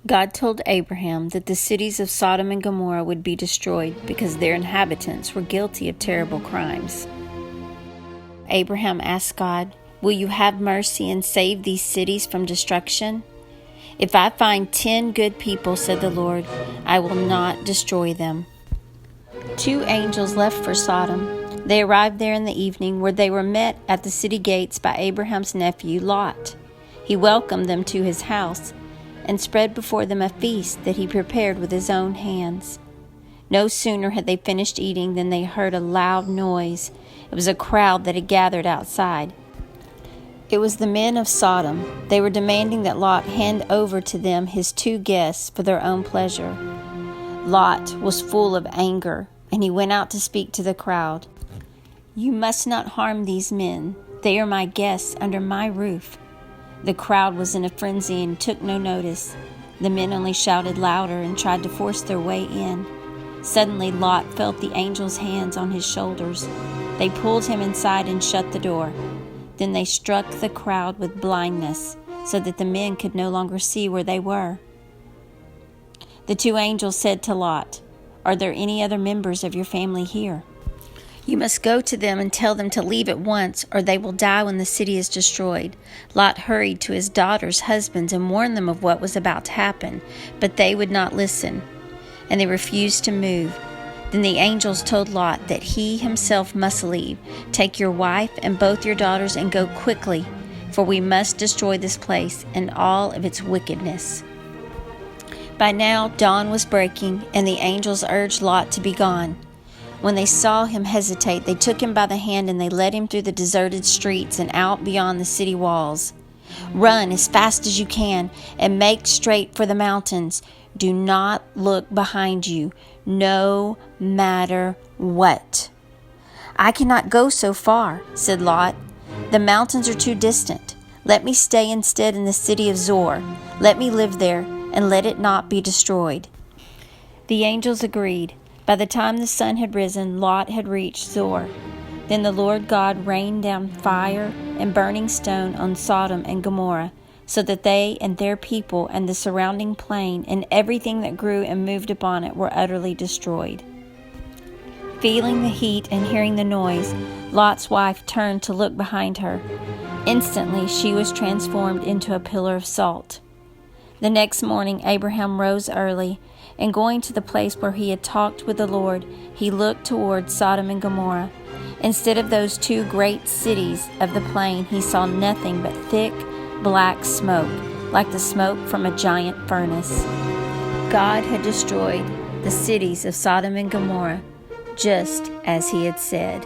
God told Abraham that the cities of Sodom and Gomorrah would be destroyed because their inhabitants were guilty of terrible crimes. Abraham asked God, "Will you have mercy and save these cities from destruction?" "If I find 10 good people," said the Lord, "I will not destroy them." 2 angels left for Sodom. They arrived there in the evening, where they were met at the city gates by Abraham's nephew Lot. He welcomed them to his house and spread before them a feast that he prepared with his own hands. No sooner had they finished eating than they heard a loud noise. It was a crowd that had gathered outside. It was the men of Sodom. They were demanding that Lot hand over to them his 2 guests for their own pleasure. Lot was full of anger, and he went out to speak to the crowd. "You must not harm these men. They are my guests under my roof." The crowd was in a frenzy and took no notice. The men only shouted louder and tried to force their way in. Suddenly Lot felt the angel's hands on his shoulders. They pulled him inside and shut the door. Then they struck the crowd with blindness, so that the men could no longer see where they were. The 2 angels said to Lot, "Are there any other members of your family here? You must go to them and tell them to leave at once, or they will die when the city is destroyed." Lot hurried to his daughters' husbands and warned them of what was about to happen, but they would not listen, and they refused to move. Then the angels told Lot that he himself must leave. "Take your wife and both your daughters and go quickly, for we must destroy this place and all of its wickedness." By now dawn was breaking, and the angels urged Lot to be gone. When they saw him hesitate, they took him by the hand and they led him through the deserted streets and out beyond the city walls. "Run as fast as you can and make straight for the mountains. Do not look behind you, no matter what." "I cannot go so far," said Lot. "The mountains are too distant. Let me stay instead in the city of Zoar. Let me live there, and let it not be destroyed." The angels agreed. By the time the sun had risen, Lot had reached Zoar. Then the Lord God rained down fire and burning stone on Sodom and Gomorrah, so that they and their people and the surrounding plain and everything that grew and moved upon it were utterly destroyed. Feeling the heat and hearing the noise, Lot's wife turned to look behind her. Instantly she was transformed into a pillar of salt. The next morning Abraham rose early, and going to the place where he had talked with the Lord, he looked toward Sodom and Gomorrah. Instead of those 2 great cities of the plain, he saw nothing but thick, black smoke, like the smoke from a giant furnace. God had destroyed the cities of Sodom and Gomorrah, just as he had said.